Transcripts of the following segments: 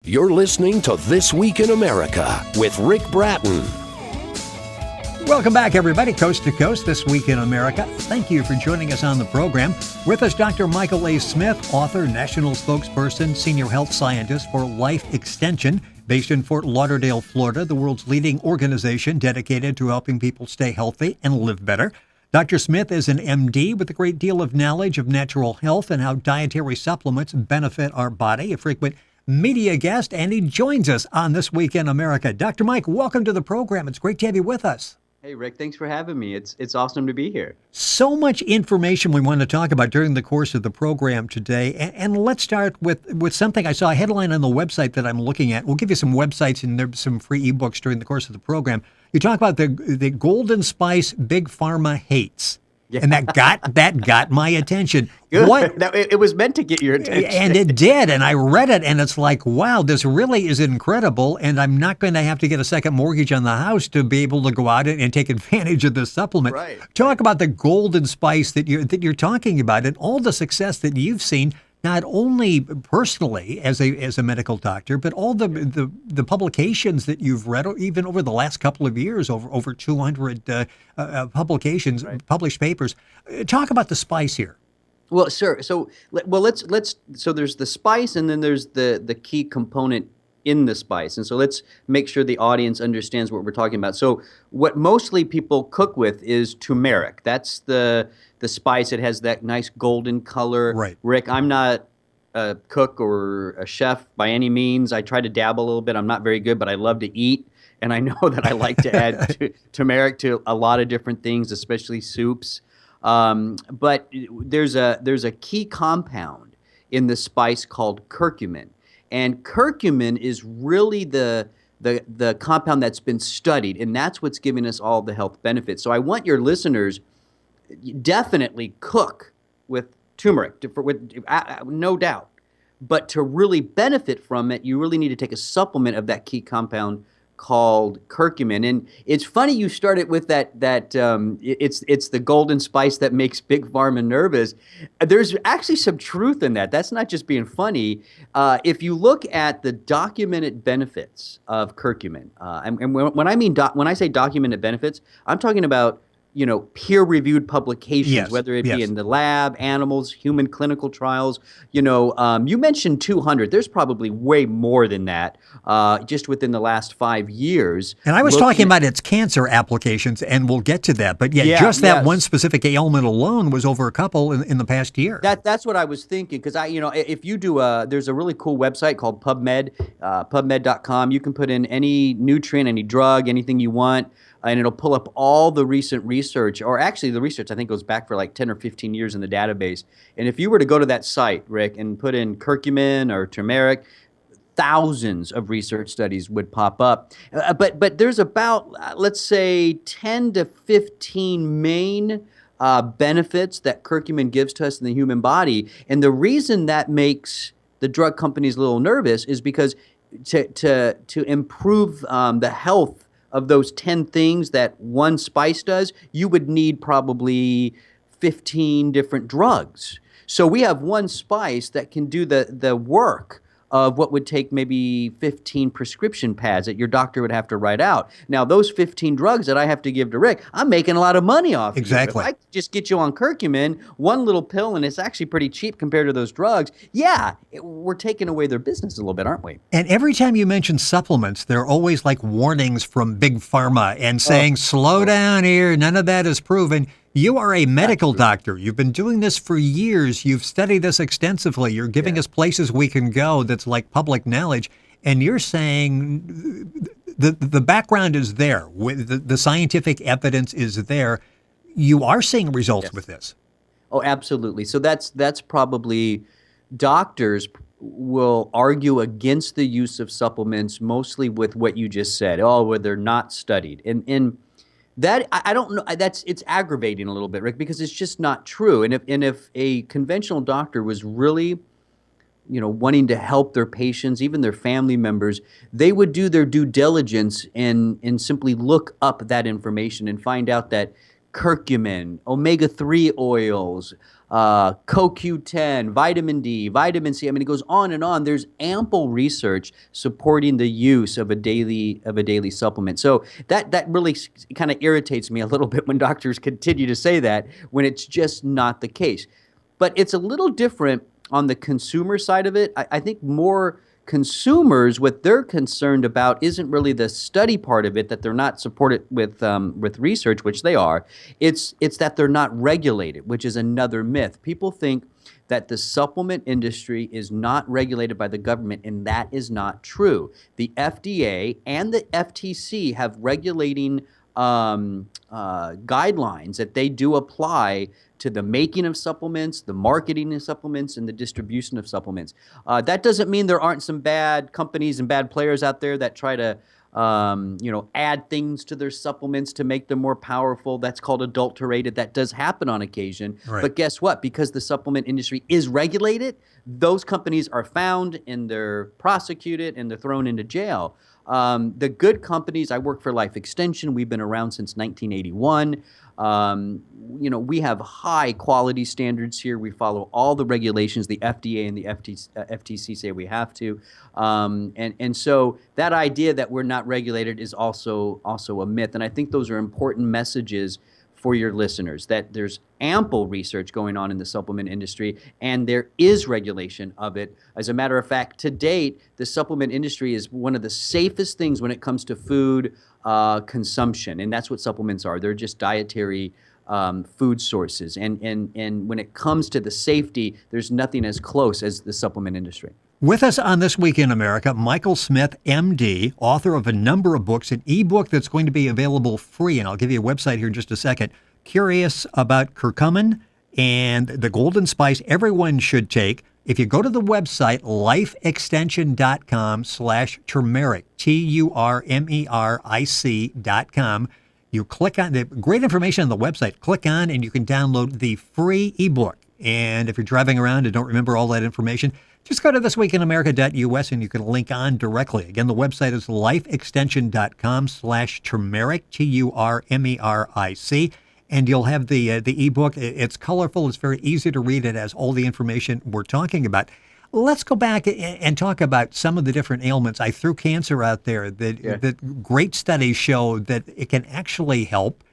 You're listening to This Week in America with Rick Bratton. Welcome back, everybody, coast to coast, This Week in America. Thank you for joining us on the program. With us, Dr. Michael A. Smith, author, national spokesperson, senior health scientist for Life Extension, based in Fort Lauderdale, Florida, the world's leading organization dedicated to helping people stay healthy and live better. Dr. Smith is an MD with a great deal of knowledge of natural health and how dietary supplements benefit our body, a frequent media guest, and he joins us on This Week in America. Dr. Mike, welcome to the program. It's great to have you with us. Hey, Rick, thanks for having me. It's awesome to be here. So much information we want to talk about during the course of the program today. And let's start with something I saw a headline on the website that I'm looking at. We'll give you some websites and there's some free ebooks during the course of the program. You talk about the golden spice Big Pharma hates. Yeah. And that got my attention. Good. It was meant to get your attention. And it did. And I read it, and it's like, wow, this really is incredible. And I'm not going to have to get a second mortgage on the house to be able to go out and take advantage of this supplement. Right. Talk about the golden spice that you're talking about and all the success that you've seen, not only personally as a medical doctor, but all the publications that you've read, or even over the last couple of years, over 200 publications, right, published papers. Talk about the spice here. Well, sure. So there's the spice, and then there's the key component in the spice. And so let's make sure the audience understands what we're talking about. So what mostly people cook with is turmeric. That's the spice. It has that nice golden color. Right. Rick, I'm not a cook or a chef by any means. I try to dabble a little bit. I'm not very good, but I love to eat. And I know that I like to add turmeric to a lot of different things, especially soups. But there's a key compound in the spice called curcumin. And curcumin is really the compound that's been studied, and that's what's giving us all the health benefits. So I want your listeners definitely cook with turmeric, no doubt. But to really benefit from it, you really need to take a supplement of that key compound called curcumin. And it's funny you started with that it's the golden spice that makes Big Pharma nervous. There's actually some truth in that. That's not just being funny. If you look at the documented benefits of curcumin, and when I say documented benefits, I'm talking about peer-reviewed publications, yes, whether it yes. be in the lab, animals, human clinical trials. You mentioned 200. There's probably way more than that just within the last 5 years. And I was talking about its cancer applications, and we'll get to that. But just that one specific ailment alone was over a couple in the past year. That's what I was thinking, because if you do there's a really cool website called PubMed, PubMed.com. You can put in any nutrient, any drug, anything you want, and it'll pull up all the recent research, or actually the research I think goes back for like 10 or 15 years in the database. And if you were to go to that site, Rick, and put in curcumin or turmeric, thousands of research studies would pop up. But there's about, let's say, 10 to 15 main benefits that curcumin gives to us in the human body. And the reason that makes the drug companies a little nervous is because to improve the health of those 10 things that one spice does, you would need probably 15 different drugs. So we have one spice that can do the work of what would take maybe 15 prescription pads that your doctor would have to write out. Now, those 15 drugs that I have to give to Rick, I'm making a lot of money off of you. Exactly. If I just get you on curcumin, one little pill, and it's actually pretty cheap compared to those drugs, we're taking away their business a little bit, aren't we? And every time you mention supplements, there are always like warnings from Big Pharma and saying, slow down here, none of that is proven. You are a medical doctor. You've been doing this for years. You've studied this extensively. You're giving us places we can go that's like public knowledge. And you're saying the background is there. The scientific evidence is there. You are seeing results with this. Oh, absolutely. So that's probably doctors will argue against the use of supplements mostly with what you just said. Oh, well, they're not studied. And that I don't know. It's aggravating a little bit, Rick, because it's just not true. And if a conventional doctor was really, wanting to help their patients, even their family members, they would do their due diligence and simply look up that information and find out that curcumin, omega-3 oils, CoQ10, vitamin D, vitamin C. I mean, it goes on and on. There's ample research supporting the use of a daily supplement. So that really kind of irritates me a little bit when doctors continue to say that when it's just not the case. But it's a little different on the consumer side of it. I think more consumers, what they're concerned about isn't really the study part of it, that they're not supported with research, which they are. It's that they're not regulated, which is another myth. People think that the supplement industry is not regulated by the government, and that is not true. The FDA and the FTC have regulating guidelines that they do apply to the making of supplements, the marketing of supplements, and the distribution of supplements. That doesn't mean there aren't some bad companies and bad players out there that try to add things to their supplements to make them more powerful. That's called adulterated. That does happen on occasion. Right. But guess what? Because the supplement industry is regulated, those companies are found and they're prosecuted and they're thrown into jail. The good companies, I work for Life Extension. We've been around since 1981. We have high quality standards here. We follow all the regulations the FDA and the FTC say we have to. And so that idea that we're not regulated is also a myth. And I think those are important messages for your listeners, that there's ample research going on in the supplement industry, and there is regulation of it. As a matter of fact, to date, the supplement industry is one of the safest things when it comes to food consumption, and that's what supplements are. They're just dietary food sources, and when it comes to the safety, there's nothing as close as the supplement industry. With us on This Week in America, Michael Smith, MD, author of a number of books, an ebook that's going to be available free, and I'll give you a website here in just a second. Curious about curcumin and the golden spice everyone should take. If you go to the website, lifeextension.com/turmeric, TURMERIC.com, you click on the great information on the website, click on, and you can download the free ebook. And if you're driving around and don't remember all that information, just go to thisweekinamerica.us and you can link on directly. Again, the website is lifeextension.com/turmeric, TURMERIC, and you'll have the ebook. It's colorful. It's very easy to read. It has all the information we're talking about. Let's go back and talk about some of the different ailments. I threw cancer out there. That great studies show that it can actually help.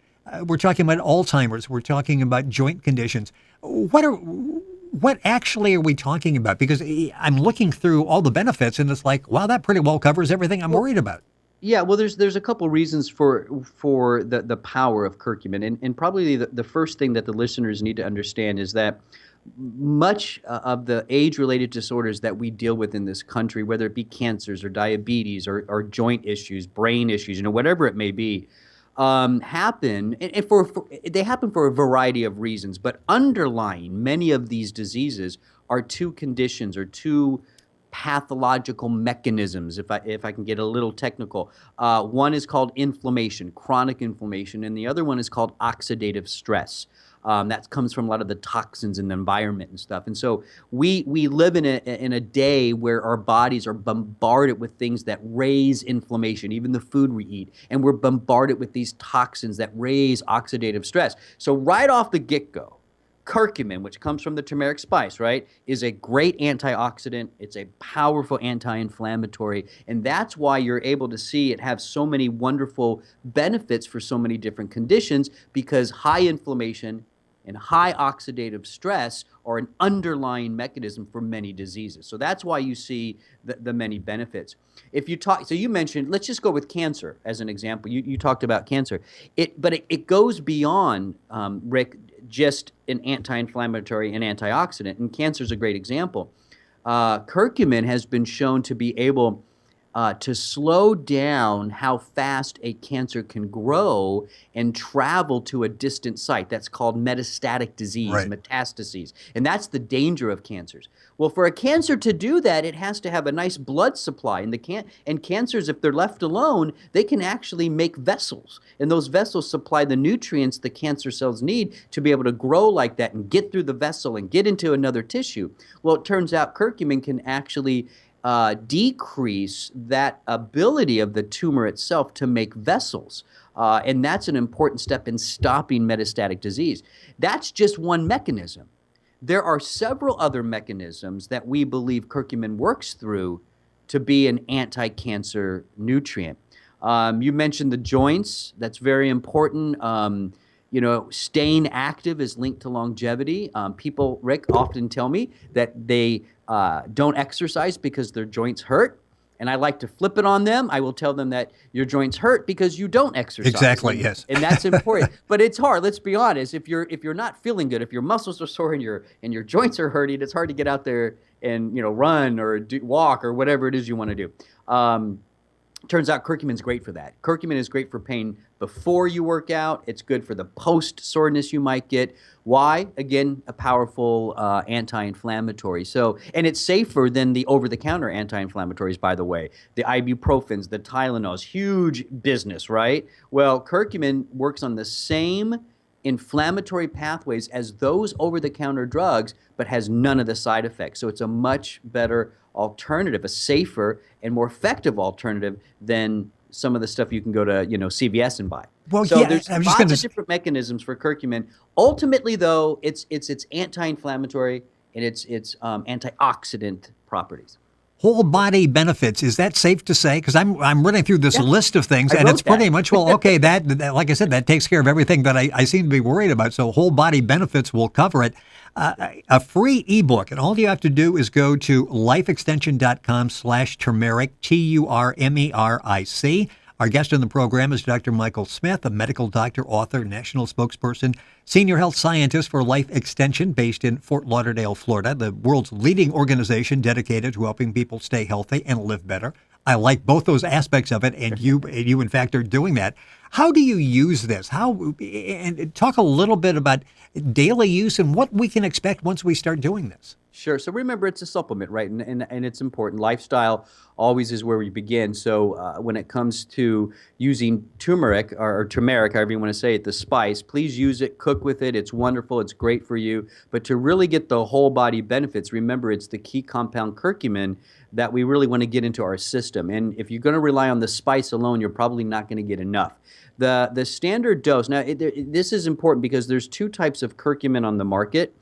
We're talking about Alzheimer's. We're talking about joint conditions. What actually are we talking about? Because I'm looking through all the benefits, and it's like, wow, that pretty well covers everything I'm worried about. Yeah, well, there's a couple reasons for the power of curcumin, and probably the first thing that the listeners need to understand is that much of the age-related disorders that we deal with in this country, whether it be cancers or diabetes or joint issues, brain issues, whatever it may be, happen, and they happen for a variety of reasons. But underlying many of these diseases are two conditions or two pathological mechanisms, if I can get a little technical. One is called inflammation, chronic inflammation, and the other one is called oxidative stress. That comes from a lot of the toxins in the environment and stuff. And so we live in a day where our bodies are bombarded with things that raise inflammation, even the food we eat. And we're bombarded with these toxins that raise oxidative stress. So right off the get-go, curcumin, which comes from the turmeric spice, right, is a great antioxidant. It's a powerful anti-inflammatory, and that's why you're able to see it have so many wonderful benefits for so many different conditions, because high inflammation and high oxidative stress are an underlying mechanism for many diseases. So that's why you see the many benefits. So you mentioned, let's just go with cancer as an example. You talked about cancer. But it goes beyond, Rick, just an anti-inflammatory and antioxidant, and cancer is a great example. Curcumin has been shown to be able to slow down how fast a cancer can grow and travel to a distant site. That's called metastatic disease, right. Metastases. And that's the danger of cancers. Well, for a cancer to do that, it has to have a nice blood supply. And cancers, if they're left alone, they can actually make vessels. And those vessels supply the nutrients the cancer cells need to be able to grow like that and get through the vessel and get into another tissue. Well, it turns out curcumin can actually decrease that ability of the tumor itself to make vessels. And that's an important step in stopping metastatic disease. That's just one mechanism. There are several other mechanisms that we believe curcumin works through to be an anti-cancer nutrient. You mentioned the joints. That's very important. Staying active is linked to longevity. People, Rick, often tell me that they don't exercise because their joints hurt. And I like to flip it on them. I will tell them that your joints hurt because you don't exercise. Exactly, yes. And that's important. But it's hard. Let's be honest. If you're not feeling good, if your muscles are sore and your joints are hurting, it's hard to get out there and run or walk or whatever it is you want to do. Turns out curcumin's great for that. Curcumin is great for pain before you work out. It's good for the post-soreness you might get. Why? Again, a powerful anti-inflammatory. And it's safer than the over-the-counter anti-inflammatories, by the way. The ibuprofens, the Tylenols, huge business, right? Well, curcumin works on the same inflammatory pathways as those over-the-counter drugs, but has none of the side effects. So it's a much better alternative, a safer and more effective alternative than some of the stuff you can go to, CVS and buy. Well, so yeah, there's lots of different mechanisms for curcumin. Ultimately, though, it's anti-inflammatory and it's antioxidant properties. Whole body benefits, is that safe to say? Because I'm running through this list of things, and it's pretty much, okay, that, like I said, that takes care of everything that I seem to be worried about. So whole body benefits will cover it. A free ebook, and all you have to do is go to lifeextension.com/turmeric, TURMERIC. Our guest on the program is Dr. Michael Smith, a medical doctor, author, national spokesperson, senior health scientist for Life Extension based in Fort Lauderdale, Florida, the world's leading organization dedicated to helping people stay healthy and live better. I like both those aspects of it, and you in fact, are doing that. How do you use this? And talk a little bit about daily use and what we can expect once we start doing this. Sure. So remember, it's a supplement, right? And it's important. Lifestyle always is where we begin. So when it comes to using turmeric or turmeric, however you want to say it, the spice, please use it, cook with it. It's wonderful. It's great for you. But to really get the whole body benefits, remember, it's the key compound curcumin that we really want to get into our system. And if you're going to rely on the spice alone, you're probably not going to get enough. The standard dose, now this is important because there's two types of curcumin on the market.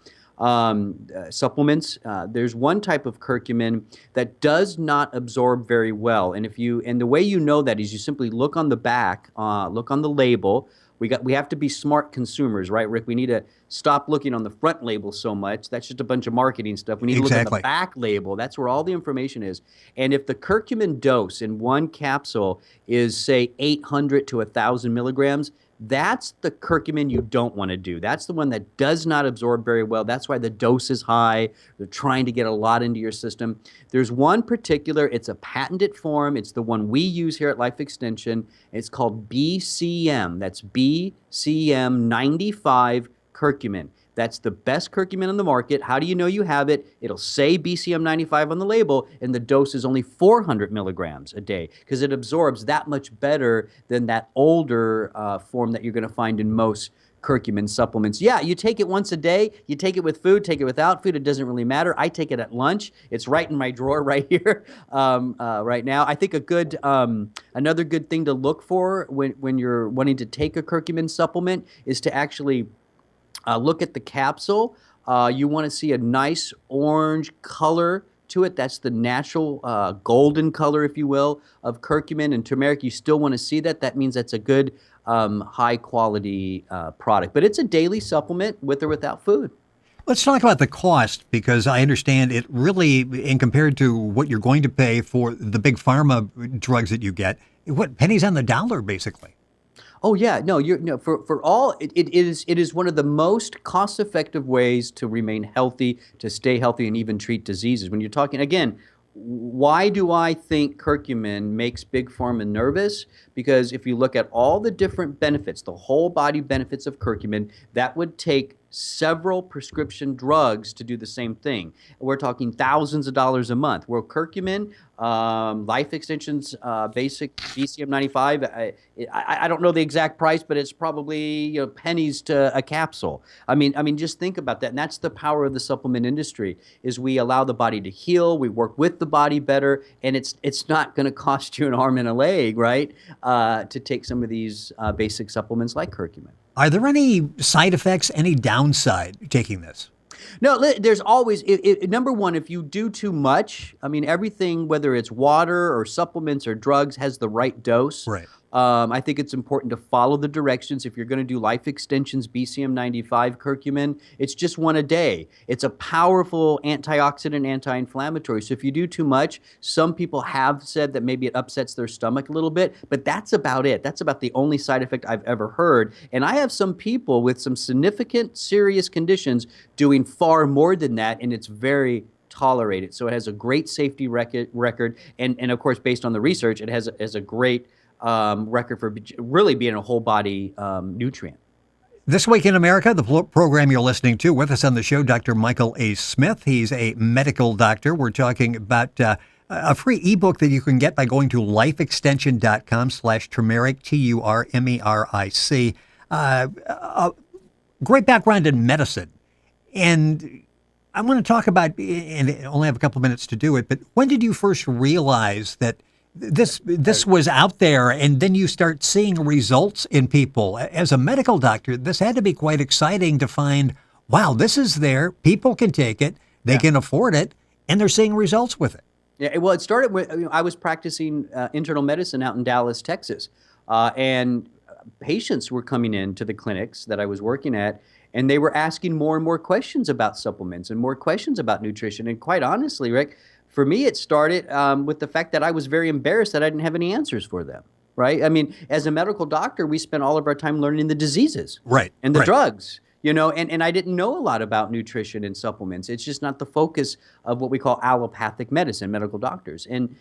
Supplements. There's one type of curcumin that does not absorb very well, and the way you know that is you simply look on the back, look on the label. We have to be smart consumers, right, Rick? We need to stop looking on the front label so much. That's just a bunch of marketing stuff. We need to look at the back label. That's where all the information is. And if the curcumin dose in one capsule is, say, 800 to 1,000 milligrams, that's the curcumin you don't want to do. That's the one that does not absorb very well. That's why the dose is high. They're trying to get a lot into your system. There's one particular, it's a patented form. It's the one we use here at Life Extension. It's called BCM. That's BCM 95 curcumin. That's the best curcumin on the market. How do you know you have it? It'll say BCM 95 on the label, and the dose is only 400 milligrams a day because it absorbs that much better than that older form that you're going to find in most curcumin supplements. Yeah, you take it once a day. You take it with food, take it without food. It doesn't really matter. I take it at lunch. It's right in my drawer right here right now. I think another good thing to look for when you're wanting to take a curcumin supplement is to actually look at the capsule. You want to see a nice orange color to it. That's the natural golden color, if you will, of curcumin and turmeric. You still want to see that. That means that's a good, high-quality product. But it's a daily supplement with or without food. Let's talk about the cost, because I understand it really, in compared to what you're going to pay for the big pharma drugs that you get, what, pennies on the dollar, basically. Oh yeah, no, it is one of the most cost-effective ways to remain healthy, to stay healthy, and even treat diseases. When you're talking again, why do I think curcumin makes big pharma nervous? Because if you look at all the different benefits, the whole body benefits of curcumin, that would take several prescription drugs to do the same thing. We're talking thousands of dollars a month. Where curcumin, Life Extension's basic BCM 95, I don't know the exact price, but it's probably pennies to a capsule. I mean, just think about that. And that's the power of the supplement industry, is we allow the body to heal, we work with the body better, and it's not going to cost you an arm and a leg, right, to take some of these basic supplements like curcumin. Are there any side effects, any downside taking this? No, there's always number one. If you do too much, I mean, everything, whether it's water or supplements or drugs, has the right dose. Right. I think it's important to follow the directions. If you're going to do life extensions, BCM 95, curcumin, it's just one a day. It's a powerful antioxidant, anti-inflammatory. So if you do too much, some people have said that maybe it upsets their stomach a little bit, but that's about it. That's about the only side effect I've ever heard. And I have some people with some significant, serious conditions doing far more than that, and it's very tolerated. So it has a great safety record. And of course, based on the research, it has a great record for really being a whole body nutrient. This Week in America, the program you're listening to, with us on the show, Dr. Michael A. Smith. He's a medical doctor. We're talking about a free ebook that you can get by going to lifeextension.com/turmeric, TURMERIC. Great background in medicine. And I want to talk about, and I only have a couple of minutes to do it, but when did you first realize that this was out there, and then you start seeing results in people? As a medical doctor, this had to be quite exciting to find, wow, this is there, people can take it, they can afford it, and they're seeing results with it. Yeah, well, it started with, I was practicing internal medicine out in Dallas, Texas, and patients were coming in to the clinics that I was working at, and they were asking more and more questions about supplements and more questions about nutrition. And quite honestly, Rick, for me, it started with the fact that I was very embarrassed that I didn't have any answers for them, right? I mean, as a medical doctor, we spend all of our time learning the diseases and the drugs, and I didn't know a lot about nutrition and supplements. It's just not the focus of what we call allopathic medicine, medical doctors. And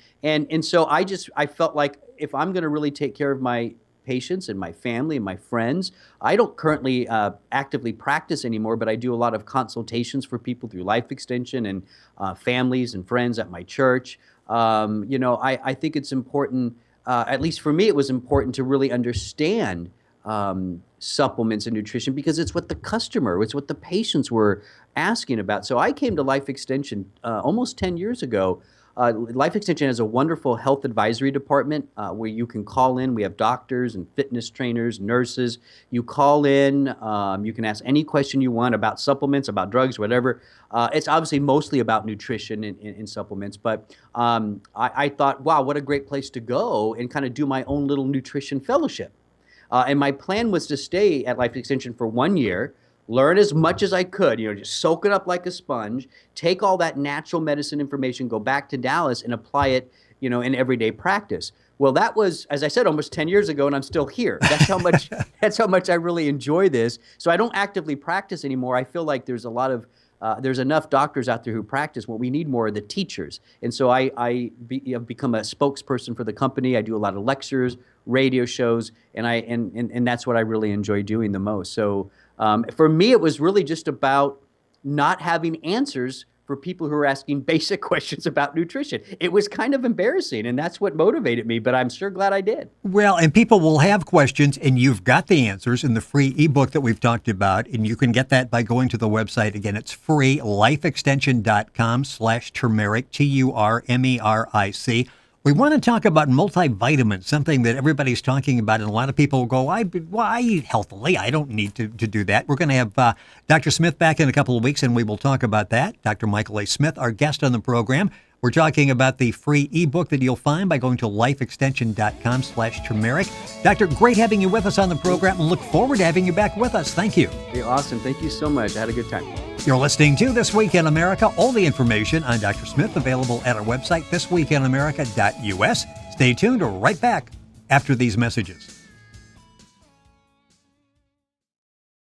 so I felt like if I'm going to really take care of my patients and my family and my friends. I don't currently actively practice anymore, but I do a lot of consultations for people through Life Extension and families and friends at my church. I think it's important, at least for me, it was important to really understand supplements and nutrition because it's what the patients were asking about. So I came to Life Extension almost 10 years ago. Life Extension has a wonderful health advisory department where you can call in. We have doctors and fitness trainers, nurses. You call in. You can ask any question you want about supplements, about drugs, whatever. It's obviously mostly about nutrition and supplements. But I thought, wow, what a great place to go and kind of do my own little nutrition fellowship. And my plan was to stay at Life Extension for 1 year, learn as much as I could, just soak it up like a sponge, take all that natural medicine information, go back to Dallas and apply it, in everyday practice. Well, that was, as I said, almost 10 years ago, and I'm still here. That's how much I really enjoy this. So I don't actively practice anymore. I feel like there's enough doctors out there who practice. What we need more are the teachers. And so I've become a spokesperson for the company. I do a lot of lectures, radio shows, and that's what I really enjoy doing the most. So for me, it was really just about not having answers for people who are asking basic questions about nutrition. It was kind of embarrassing, and that's what motivated me, but I'm sure glad I did. Well, and people will have questions, and you've got the answers in the free ebook that we've talked about, and you can get that by going to the website. Again, it's free, lifeextension.com/turmeric, TURMERIC. We want to talk about multivitamins, something that everybody's talking about, and a lot of people go, I eat healthily. I don't need to do that. We're going to have Dr. Smith back in a couple of weeks, and we will talk about that. Dr. Michael A. Smith, our guest on the program. We're talking about the free ebook that you'll find by going to lifeextension.com/turmeric. Doctor, great having you with us on the program, and look forward to having you back with us. Thank you. You're awesome. Thank you so much. I had a good time. You're listening to This Week in America. All the information on Dr. Smith available at our website, thisweekinamerica.us. Stay tuned. Right back after these messages.